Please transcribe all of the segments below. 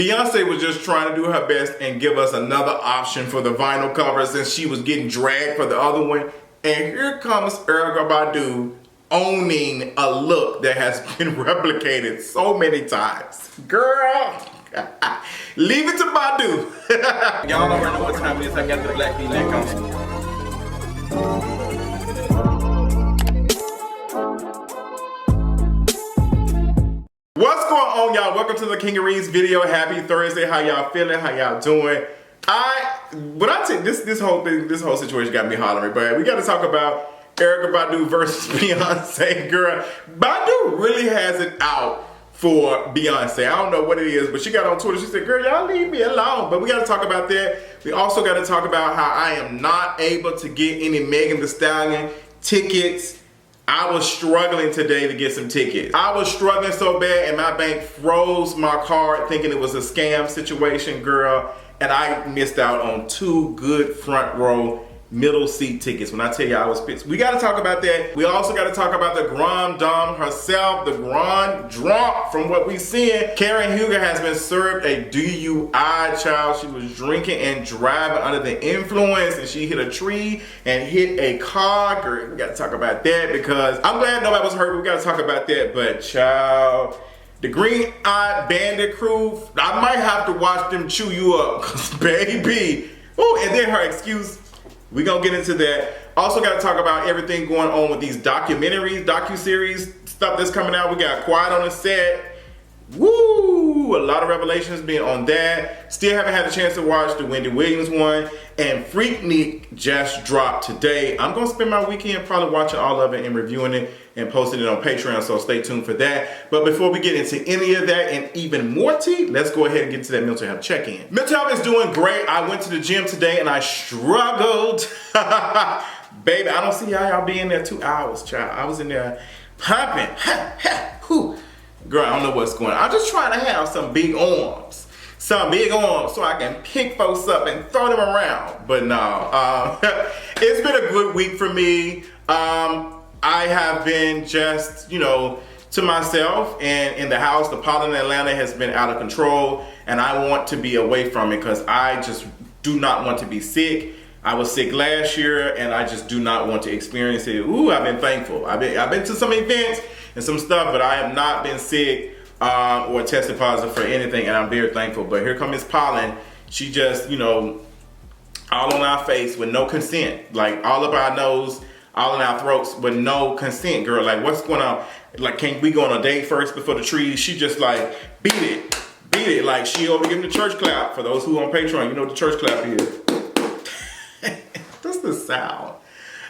Beyonce was just trying to do her best and give us another option for the vinyl cover since she was getting dragged for the other one. And here comes Erykah Badu owning a look that has been replicated so many times. Girl, leave it to Badu. Y'all already know what time it is. I got the black V-neck on. What's going on, y'all? Welcome to the King of Reads video. Happy Thursday. How y'all feeling? How y'all doing? When I take this whole situation got me hollering, but we got to talk about Erykah Badu versus Beyonce. Girl, Badu really has it out for Beyonce. I don't know what it is, but she got on Twitter. She said, girl, y'all leave me alone. But we got to talk about that. We also got to talk about how I am not able to get any Megan Thee Stallion tickets. I was struggling today to get some tickets. I was struggling so bad and my bank froze my card thinking it was a scam situation, girl. And I missed out on 2 good front row middle seat tickets. When I tell you I was pissed. We got to talk about that. We also got to talk about the Grand Dame herself, the Grand Drunk. From what we've seen, Karen Huger has been served a DUI, child. She was drinking and driving under the influence and she hit a tree and hit a car. Girl, we got to talk about that because I'm glad nobody was hurt. We got to talk about that, but child, the Green Eyed Bandit crew, I might have to watch them chew you up, cause baby. Oh, and then her excuse. We're gonna get into that. Also gotta talk about everything going on with these documentaries, docu-series, stuff that's coming out. We got Quiet on the Set. Woo! A lot of revelations being on that. Still haven't had a chance to watch the Wendy Williams one. And Freaknik just dropped today. I'm gonna spend my weekend probably watching all of it and reviewing it and posting it on Patreon, so stay tuned for that. But before we get into any of that and even more tea, let's go ahead and get to that mental health check-in. Mental health is doing great. I went to the gym today and I struggled. Baby, I don't see how y'all be in there 2 hours, child. I was in there pumping. Girl, I don't know what's going on. I'm just trying to have some big arms. Some big arms so I can pick folks up and throw them around. But no, it's been a good week for me. I have been just, to myself and in the house. The pollen in Atlanta has been out of control and I want to be away from it because I just do not want to be sick. I was sick last year and I just do not want to experience it. Ooh, I've been thankful. I've been to some events and some stuff, but I have not been sick or tested positive for anything, and I'm very thankful. But here comes Miss Pollen. She just, all on our face with no consent, like all up our nose, all in our throats with no consent, girl. Like, what's going on? Like, can we go on a date first before the trees? She just like, beat it. Like, she over giving the church clap. For those who on Patreon, you know what the church clap is. That's the sound.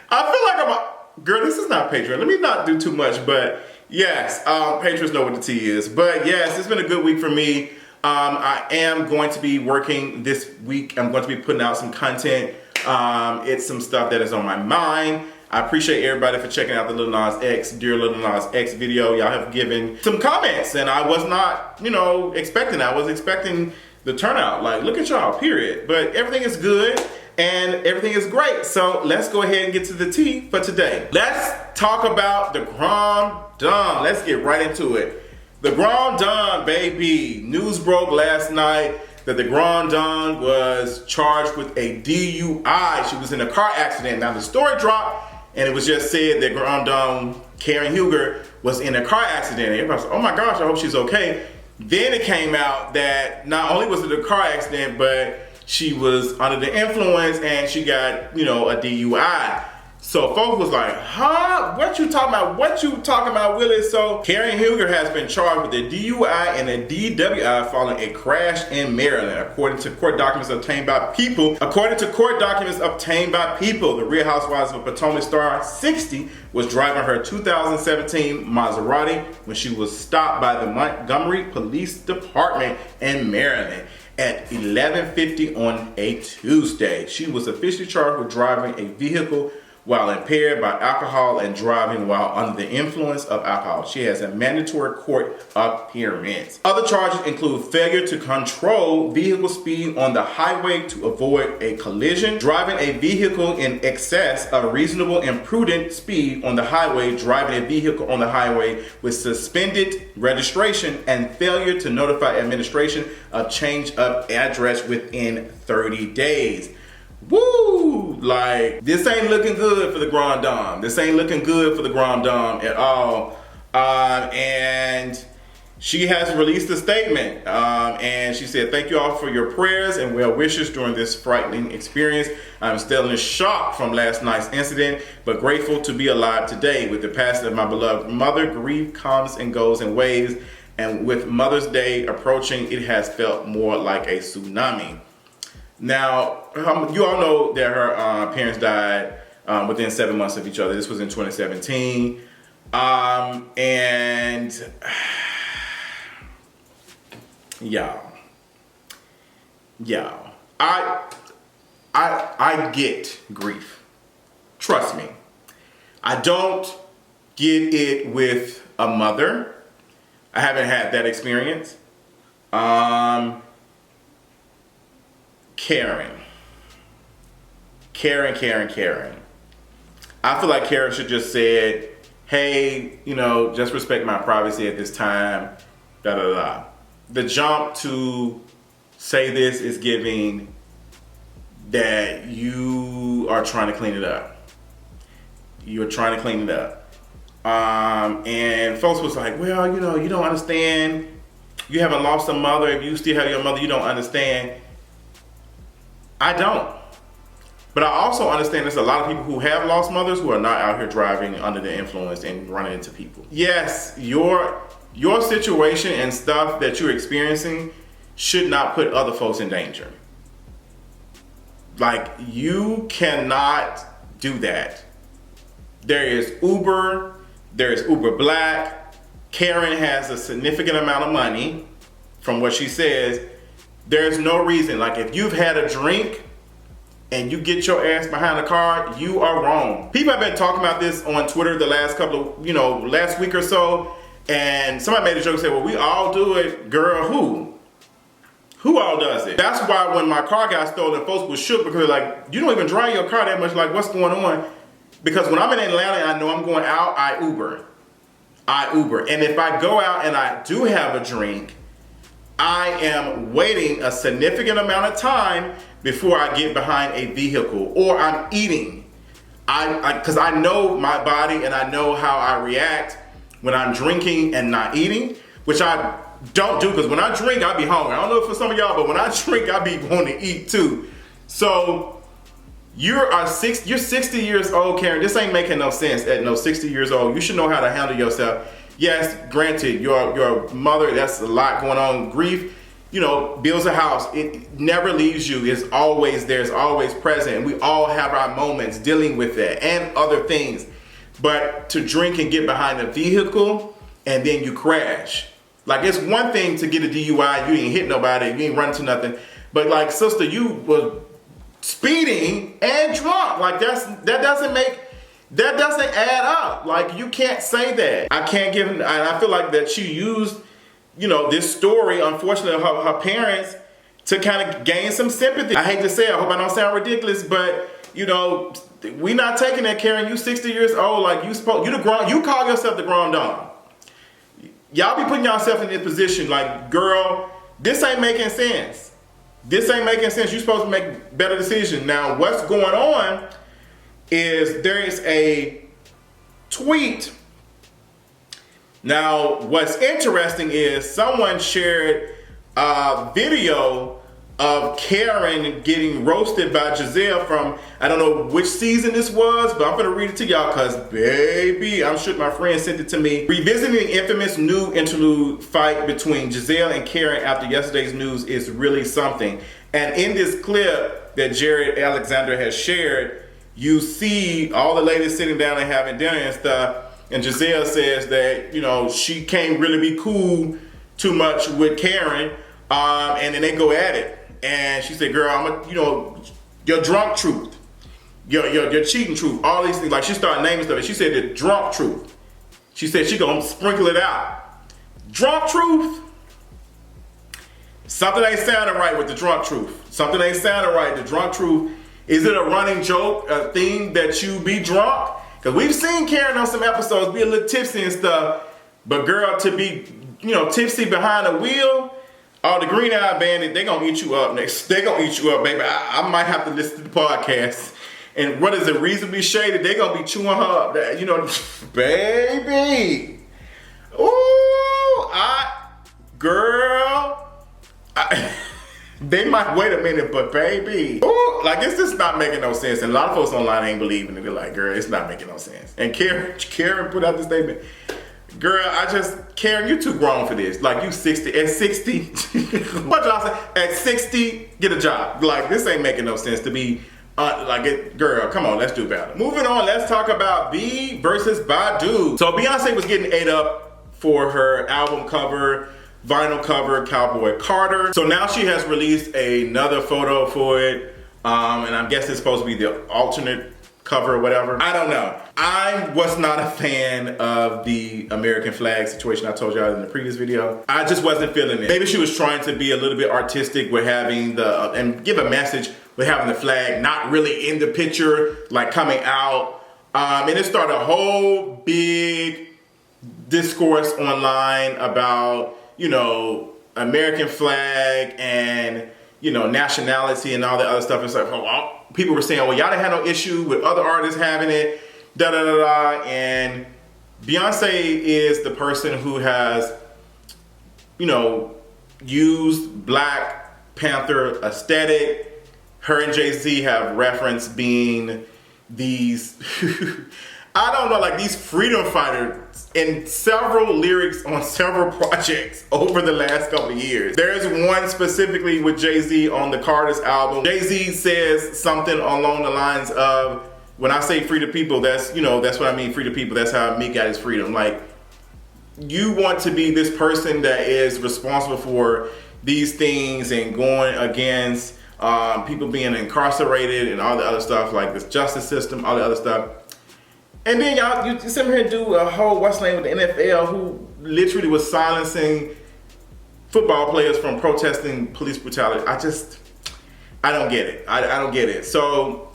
I feel like girl, this is not Patreon. Let me not do too much, but yes, patrons know what the tea is. But yes, it's been a good week for me. I am going to be working this week. I'm going to be putting out some content. It's some stuff that is on my mind. I appreciate everybody for checking out the Lil Nas X, Dear Lil Nas X video. Y'all have given some comments and I was not, expecting that. I was expecting the turnout. Like, look at y'all, period. But everything is good and everything is great. So let's go ahead and get to the tea for today. Let's talk about the Grand Dame. Let's get right into it. The Grand Dame, baby. News broke last night that the Grand Dame was charged with a DUI. She was in a car accident. Now the story dropped and it was just said that Grand Dame Karen Huger was in a car accident. And everybody said, oh my gosh, I hope she's okay. Then it came out that not only was it a car accident, but she was under the influence and she got, a DUI. So folks was like, huh? What you talking about? What you talking about, Willie? So Karen Huger has been charged with a DUI and a DWI following a crash in Maryland, according to court documents obtained by People. According to court documents obtained by People, the Real Housewives of Potomac star 60 was driving her 2017 Maserati when she was stopped by the Montgomery Police Department in Maryland at 11:50 on a Tuesday. She was officially charged with driving a vehicle while impaired by alcohol and driving while under the influence of alcohol. She has a mandatory court appearance. Other charges include failure to control vehicle speed on the highway to avoid a collision, driving a vehicle in excess of reasonable and prudent speed on the highway, driving a vehicle on the highway with suspended registration, and failure to notify administration of change of address within 30 days. Woo! Like, this ain't looking good for the Grand Dame. This ain't looking good for the Grand Dame at all. And she has released a statement. And she said, "Thank you all for your prayers and well wishes during this frightening experience. I'm still in shock from last night's incident, but grateful to be alive today. With the passing of my beloved mother, grief comes and goes in waves. And with Mother's Day approaching, it has felt more like a tsunami." Now, you all know that her parents died within 7 months of each other. This was in 2017. And y'all, I get grief. Trust me. I don't get it with a mother. I haven't had that experience. Karen. I feel like Karen should just said, "Hey, just respect my privacy at this time, da da da." The jump to say this is giving that you are trying to clean it up. You're trying to clean it up. And folks was like, "Well, you don't understand. You haven't lost a mother. If you still have your mother, you don't understand." I don't. But I also understand there's a lot of people who have lost mothers who are not out here driving under the influence and running into people. Yes, your situation and stuff that you're experiencing should not put other folks in danger. Like, you cannot do that. There is Uber Black. Karen has a significant amount of money from what she says. There's no reason, like, if you've had a drink and you get your ass behind the car, you are wrong. People have been talking about this on Twitter the last last week or so, and somebody made a joke and said, "Well, we all do it." Girl, who? Who all does it? That's why when my car got stolen, folks was shook because like, you don't even drive your car that much, like, what's going on? Because when I'm in Atlanta and I know I'm going out, I Uber. And if I go out and I do have a drink, I am waiting a significant amount of time before I get behind a vehicle, or I'm eating. Because I know my body and I know how I react when I'm drinking and not eating, which I don't do, because when I drink, I be hungry. I don't know for some of y'all, but when I drink, I be wanting to eat too. So you're 60 years old, Karen. This ain't making no sense at 60 years old. You should know how to handle yourself. Yes, granted, your mother, that's a lot going on. Grief, builds a house. It never leaves you. It's always there. It's always present. And we all have our moments dealing with that and other things. But to drink and get behind a vehicle and then you crash. Like, it's one thing to get a DUI. You ain't hit nobody. You ain't run to nothing. But like, sister, you was speeding and drunk. Like, that doesn't add up. Like, you can't say that. I can't give, and I feel like that she used, this story, unfortunately, of her parents to kind of gain some sympathy. I hate to say it, I hope I don't sound ridiculous, but, we not taking that, Karen. You 60 years old, like, you call yourself the Grand Dame. Y'all be putting yourself in this position, like, girl, this ain't making sense. This ain't making sense. You're supposed to make better decisions. Now, what's going on is there is a tweet. Now, what's interesting is someone shared a video of Karen getting roasted by Giselle from, I don't know which season this was, but I'm gonna read it to y'all because, baby, I'm sure my friend sent it to me. Revisiting the infamous new interlude fight between Giselle and Karen after yesterday's news is really something. And in this clip that Jared Alexander has shared, you see all the ladies sitting down and having dinner and stuff, and Giselle says that, she can't really be cool too much with Karen, and then they go at it. And she said, "Girl, your drunk truth. your cheating truth, all these things. Like she started naming stuff, and she said the drunk truth. She said she gonna sprinkle it out. Drunk truth. Something ain't sounding right with the drunk truth. Something ain't sounding right. The drunk truth. Is it a running joke, a thing that you be drunk? Because we've seen Karen on some episodes be a little tipsy and stuff, but girl, to be, tipsy behind the wheel, the Green Eye Bandit, they gonna eat you up next. They gonna eat you up, baby. I might have to listen to the podcast. And what is it, reasonably shaded? They gonna be chewing her up, baby. Ooh, they might wait a minute, but baby, ooh, like it's just not making no sense. And a lot of folks online ain't believing it. They're like, girl, it's not making no sense. And Karen put out the statement, girl, Karen, you too grown for this. Like you 60, at 60, what y'all say? At 60, get a job. Like this ain't making no sense to be, girl, come on, let's do better. Moving on, let's talk about B versus Badu. So Beyonce was getting ate up for her album cover, vinyl cover, Cowboy Carter. So now she has released another photo for it. And I guess it's supposed to be the alternate cover or whatever. I don't know. I was not a fan of the American flag situation I told y'all in the previous video. I just wasn't feeling it. Maybe she was trying to be a little bit artistic with having and give a message with having the flag not really in the picture, like coming out. And it started a whole big discourse online about, American flag and, nationality and all that other stuff. It's like, people were saying, well, y'all didn't have no issue with other artists having it, da-da-da-da. And Beyonce is the person who has, used Black Panther aesthetic. Her and Jay-Z have referenced being these, I don't know, like these freedom fighters in several lyrics on several projects over the last couple of years. There's one specifically with Jay-Z on the Carter's album. Jay-Z says something along the lines of, when I say free the people, that's what I mean, free the people. That's how Meek got his freedom. Like, you want to be this person that is responsible for these things and going against people being incarcerated and all the other stuff, like this justice system, all the other stuff. And then you sit here and do a whole what's the name with the NFL, who literally was silencing football players from protesting police brutality. I don't get it. I don't get it. So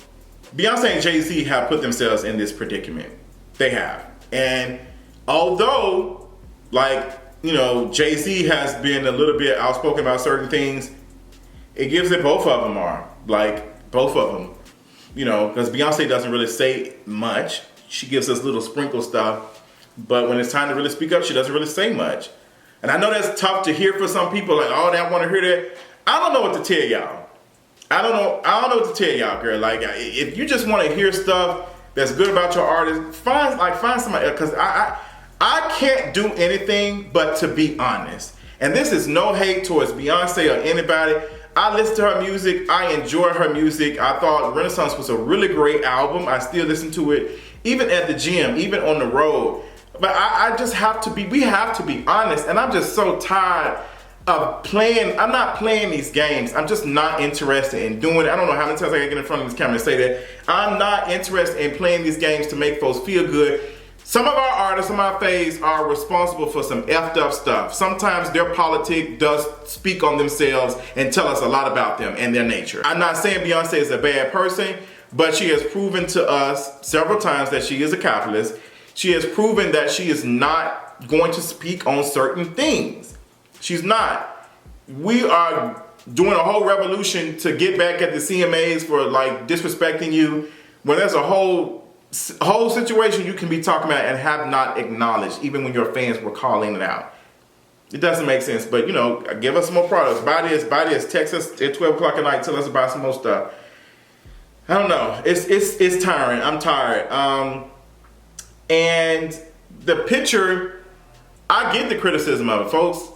Beyonce and Jay-Z have put themselves in this predicament. They have. And although, Jay-Z has been a little bit outspoken about certain things, it gives that both of them are. Both of them. Because Beyonce doesn't really say much. She gives us little sprinkle stuff. But when it's time to really speak up, she doesn't really say much. And I know that's tough to hear for some people, like, oh, they want to hear that. I don't know what to tell y'all. I don't know what to tell y'all, girl. Like, if you just want to hear stuff that's good about your artist, find somebody else. Because I can't do anything but to be honest. And this is no hate towards Beyonce or anybody. I listen to her music. I enjoy her music. I thought Renaissance was a really great album. I still listen to it, even at the gym, even on the road. But I just have to we have to be honest. And I'm just so tired of playing. I'm not playing these games. I'm just not interested in doing it. I don't know how many times I can get in front of this camera and say that. I'm not interested in playing these games to make folks feel good. Some of our artists, some of our faves are responsible for some effed up stuff. Sometimes their politic does speak on themselves and tell us a lot about them and their nature. I'm not saying Beyonce is a bad person, but she has proven to us several times that she is a capitalist. She has proven that she is not going to speak on certain things. She's not. We are doing a whole revolution to get back at the CMAs for disrespecting you, when there's a whole situation you can be talking about and have not acknowledged, even when your fans were calling it out. It doesn't make sense, but give us some more products. Buy this, text us at 12 o'clock at night, tell us to buy some more stuff. I don't know. It's tiring. I'm tired. And the picture, I get the criticism of it, folks.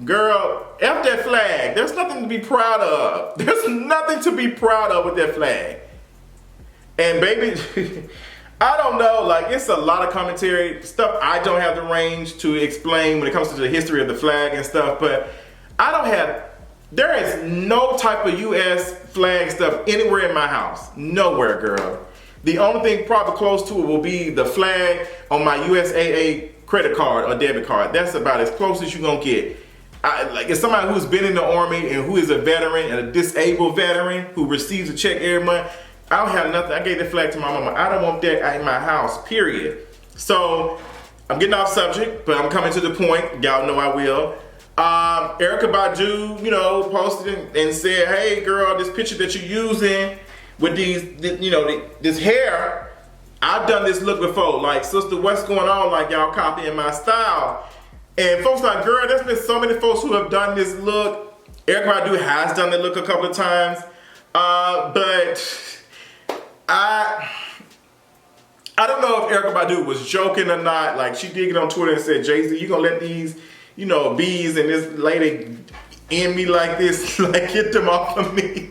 Girl, F that flag. There's nothing to be proud of. There's nothing to be proud of with that flag. And baby, I don't know, it's a lot of commentary, stuff I don't have the range to explain when it comes to the history of the flag and stuff, but I don't have There is no type of US flag stuff anywhere in my house. Nowhere, girl. The only thing probably close to it will be the flag on my USAA credit card or debit card. That's about as close as you're gonna get. Like, as somebody who's been in the Army and who is a veteran and a disabled veteran who receives a check every month, I don't have nothing. I gave the flag to my mama. I don't want that in my house, period. So, I'm getting off subject, but I'm coming to the point. Y'all know I will. Erykah Badu, you know, posted and said, hey girl, this picture that you're using with this hair, I've done this look before. Like, sister, what's going on? Like, y'all copying my style. And folks like, girl, there's been so many folks who have done this look. Erykah Badu has done the look a couple of times. But I don't know if Erykah Badu was joking or not. Like, she did get on Twitter and said, Jay-Z, you gonna let these, you know, bees and this lady in me like this, like, get them off of me.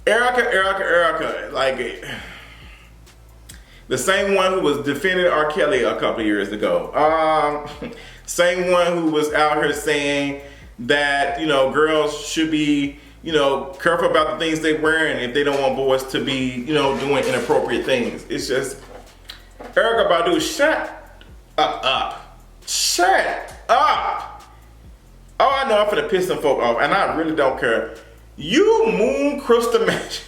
Erykah, like, the same one who was defending R. Kelly a couple of years ago. Same one who was out here saying that, you know, girls should be, you know, careful about the things they wearing if they don't want boys to be, you know, doing inappropriate things. It's just, Erykah Badu, shut up. Shut up. Oh, I know I'm finna piss some folk off, and I really don't care. You Moon Crystal Magic.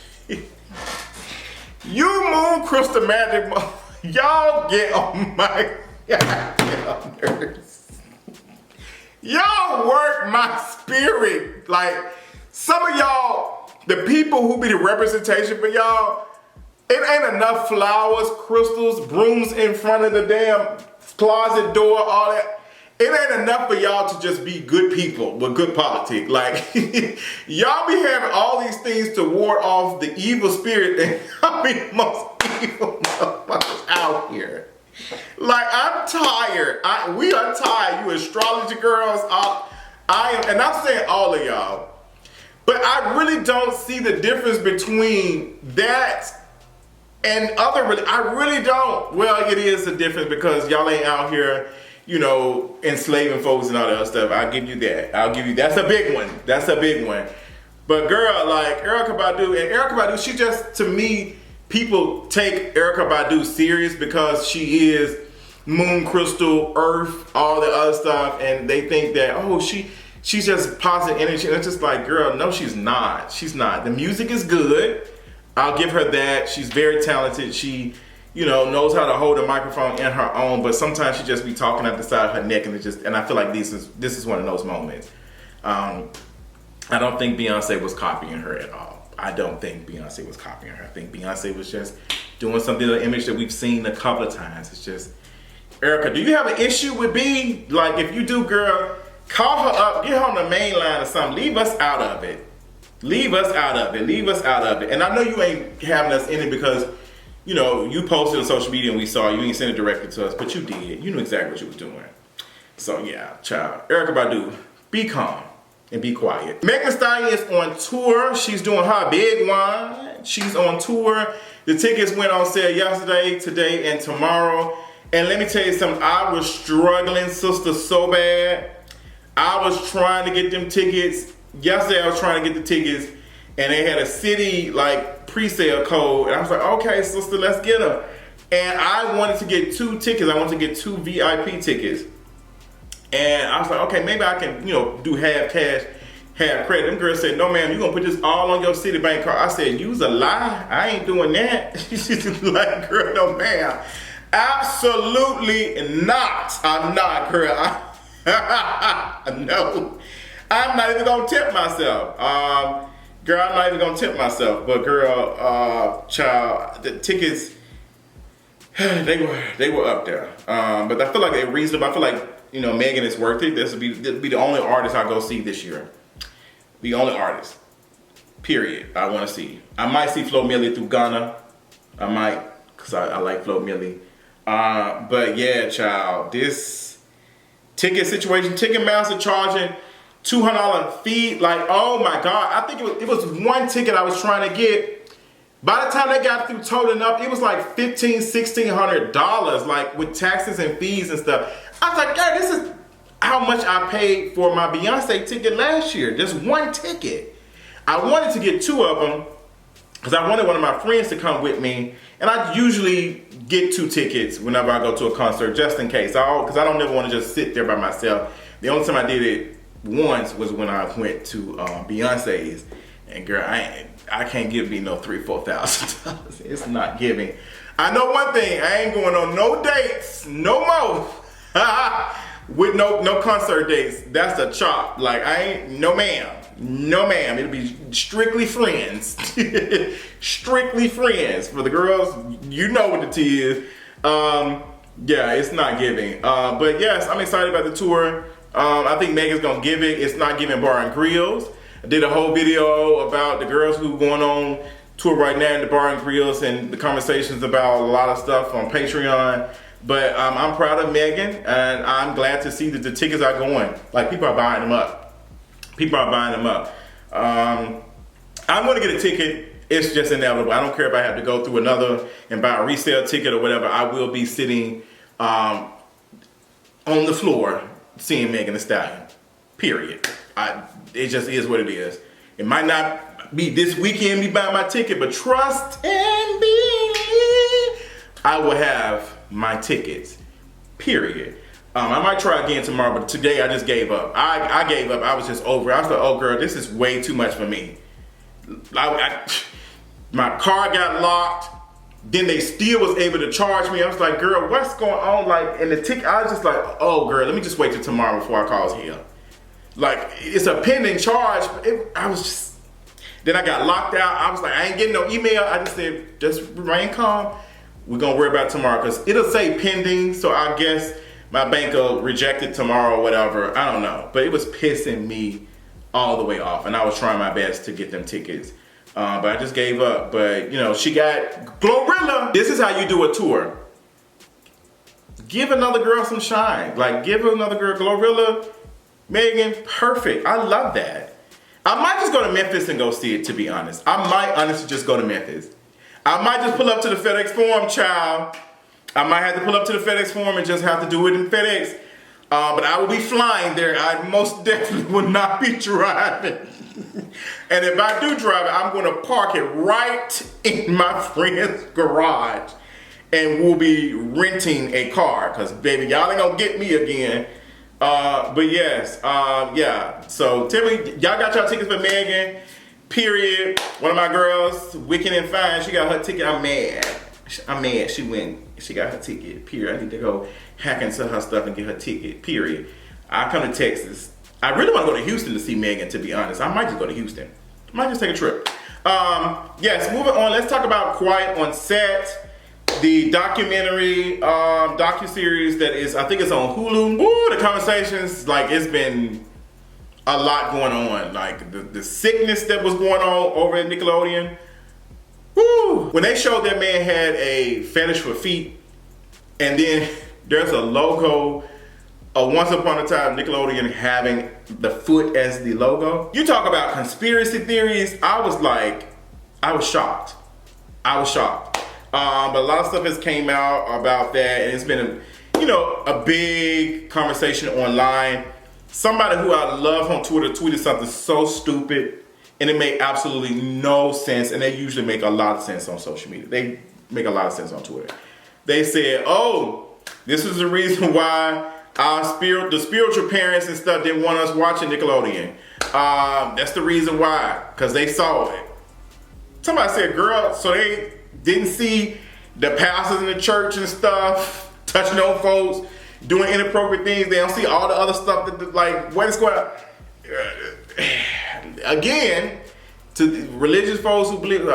You Moon Crystal Magic. Y'all get on my goddamn nerves. Y'all work my spirit. Like, some of y'all, the people who be the representation for y'all, it ain't enough flowers, crystals, brooms in front of the damn closet door, all that. It ain't enough for y'all to just be good people with good politics. Like, y'all be having all these things to ward off the evil spirit, and y'all be the most evil motherfuckers out here. Like, I'm tired. We are tired. You astrology girls. I am, and I'm saying all of y'all. But I really don't see the difference between that and other, I really don't. Well, it is a difference because y'all ain't out here, you know, enslaving folks and all that other stuff. I'll give you that. That's a big one. That's a big one. But girl, like, Erykah Badu, she just, to me, people take Erykah Badu serious because she is moon, crystal, earth, all the other stuff, and they think that, oh, she's just positive energy. And it's just like, girl, no, she's not. She's not. The music is good. I'll give her that. She's very talented. She, you know, knows how to hold a microphone in her own, but sometimes she just be talking at the side of her neck, and I feel like this is one of those moments. I don't think Beyonce was copying her at all. I don't think Beyonce was copying her. I think Beyonce was just doing something, an image that we've seen a couple of times. It's just, Erykah, do you have an issue with B? Like, if you do, girl, call her up, get her on the main line or something. Leave us out of it. Leave us out of it. Leave us out of it. And I know you ain't having us in it because, you know, you posted on social media and we saw you ain't sent it directly to us, but you did. You knew exactly what you was doing. So yeah, child. Erykah Badu, be calm and be quiet. Megan Thee Stallion is on tour. She's doing her big one. She's on tour. The tickets went on sale yesterday, today, and tomorrow. And let me tell you something. I was struggling, sister, so bad. I was trying to get them tickets. Yesterday I was trying to get the tickets, and they had a city like pre-sale code, and I was like, okay, sister, let's get them. And I wanted to get 2 tickets. I wanted to get 2 VIP tickets, and I was like, okay, maybe I can, you know, do half cash, half credit. Them girls said, no, ma'am, you're gonna put this all on your Citibank card. I said, you's a lie. I ain't doing that. She's like, girl, no, ma'am, absolutely not. I'm not, girl. No. I'm not even gonna tip myself. Girl, I'm not even gonna tip myself. But girl, child, the tickets, they were up there. But I feel like they're reasonable. I feel like, you know, Megan is worth it. This will be the only artist I go see this year. The only artist. Period. I want to see. I might see Flo Milli through Ghana. I might, cause I like Flo Milli. But yeah, child, this ticket situation, Ticketmaster charging $200 fee. Like, oh my God. I think it was one ticket I was trying to get. By the time they got through totaling up, it was like $1,500, $1,600, like with taxes and fees and stuff. I was like, God, how much I paid for my Beyonce ticket last year. Just one ticket. I wanted to get 2 of them because I wanted one of my friends to come with me. And I usually get 2 tickets whenever I go to a concert, just in case. Because I don't never want to just sit there by myself. The only time I did it once was when I went to Beyonce's. And girl, I can't give me no $3,000-$4,000. It's not giving. I know one thing, I ain't going on no dates, no more. With no concert dates. That's a chop. Like, I ain't, no ma'am. No ma'am. It'll be strictly friends. Strictly friends. For the girls, you know what the tea is. Yeah, it's not giving. But yes, I'm excited about the tour. I think Megan's gonna give it. It's not giving bar and grills. I did a whole video about the girls who are going on tour right now in the bar and grills and the conversations about a lot of stuff on Patreon. But I'm proud of Megan, and I'm glad to see that the tickets are going. Like, people are buying them up. People are buying them up. I'm gonna get a ticket. It's just inevitable. I don't care if I have to go through another and buy a resale ticket or whatever. I will be sitting on the floor seeing Megan Thee Stallion. Period. It just is what it is. It might not be this weekend me buying my ticket, but trust and believe I will have my tickets. Period. I might try again tomorrow, but today I just gave up. I gave up. I was just over it. I was like, oh girl, this is way too much for me. My car got locked. Then they still was able to charge me. I was like, girl, what's going on? Like, in the ticket, I was just like, oh girl, let me just wait till tomorrow before I call here. Like, it's a pending charge. I was just, then I got locked out. I was like, I ain't getting no email. I just said, just remain calm. We're gonna worry about it tomorrow, because it'll say pending, so I guess my bank will reject it tomorrow or whatever. I don't know. But it was pissing me all the way off, and I was trying my best to get them tickets. But I just gave up. But, you know, she got Glorilla. This is how you do a tour. Give another girl some shine. Like, give another girl, Glorilla, Megan, perfect. I love that. I might just go to Memphis and go see it, to be honest. I might honestly just go to Memphis. I might just pull up to the FedEx Forum, child. I might have to pull up to the FedEx Forum and just have to do it in FedEx. But I will be flying there. I most definitely will not be driving. And if I do drive it, I'm going to park it right in my friend's garage. And we'll be renting a car. Because, baby, y'all ain't going to get me again. But yes, yeah. So tell me, y'all got y'all tickets for Megan, period. One of my girls, Wicked and Fine, she got her ticket. I'm mad. She went. She got her ticket, period. I need to go hack into her stuff and get her ticket, period. I come to Texas. I really want to go to Houston to see Megan, to be honest. I might just go to Houston. I might just take a trip. Yes, moving on. Let's talk about Quiet on Set. The documentary, docuseries that is, I think it's on Hulu. Woo, the conversations, like, it's been a lot going on. Like, the sickness that was going on over at Nickelodeon. Woo! When they showed that man had a fetish for feet, and then there's a logo of Once Upon a Time Nickelodeon having the foot as the logo. You talk about conspiracy theories. I was shocked. I was shocked. But a lot of stuff has came out about that, and it's been, a big conversation online. Somebody who I love on Twitter tweeted something so stupid, and it made absolutely no sense, and they usually make a lot of sense on social media. They make a lot of sense on Twitter. They said, oh, this is the reason why the spiritual parents and stuff didn't want us watching Nickelodeon. That's the reason why, because they saw it. Somebody said, girl, so they didn't see the pastors in the church and stuff touching on folks, doing inappropriate things. They don't see all the other stuff that, like, what is going on. Again, to religious folks who believe,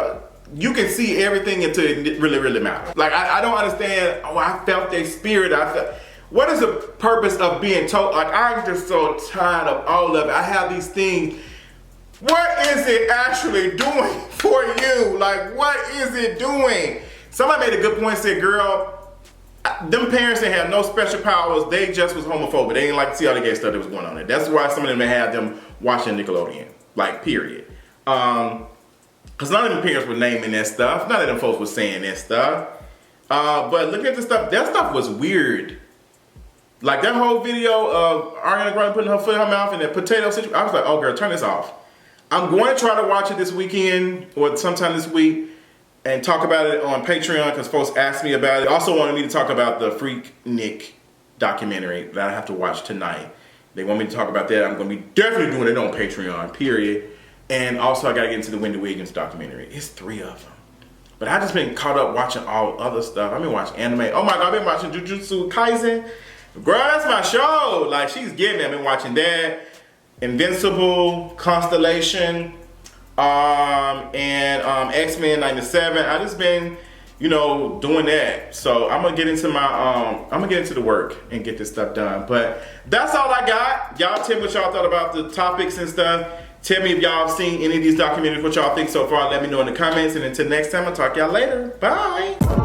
you can see everything until it really, really matters. Like, I don't understand. Oh, I felt their spirit. What is the purpose of being told? Like, I'm just so tired of all of it. I have these things. What is it actually doing for you? Like, what is it doing? Somebody made a good point and said, girl, them parents didn't have no special powers. They just was homophobic. They didn't like to see all the gay stuff that was going on there. That's why some of them had them watching Nickelodeon. Like, period. Because none of them parents were naming that stuff. None of them folks were saying that stuff. But look at the stuff. That stuff was weird. Like that whole video of Ariana Grande putting her foot in her mouth and that potato situation, I was like, oh girl, turn this off. I'm going to try to watch it this weekend or sometime this week and talk about it on Patreon because folks asked me about it. Also wanted me to talk about the Freak Nick documentary that I have to watch tonight. They want me to talk about that. I'm going to be definitely doing it on Patreon, period. And also I got to get into the Wendy Williams documentary. It's 3 of them. But I just been caught up watching all other stuff. I've been watching anime. Oh my God, I've been watching Jujutsu Kaisen. Girl, that's my show. Like, she's getting it. I've been watching that. Invincible, Constellation, and X-Men 97. I just been, you know, doing that. So I'm gonna get into my I'm gonna get into the work and get this stuff done. But that's all I got. Y'all tell me what y'all thought about the topics and stuff. Tell me if y'all have seen any of these documentaries, what y'all think so far. Let me know in the comments. And until next time, I'll talk to y'all later. Bye.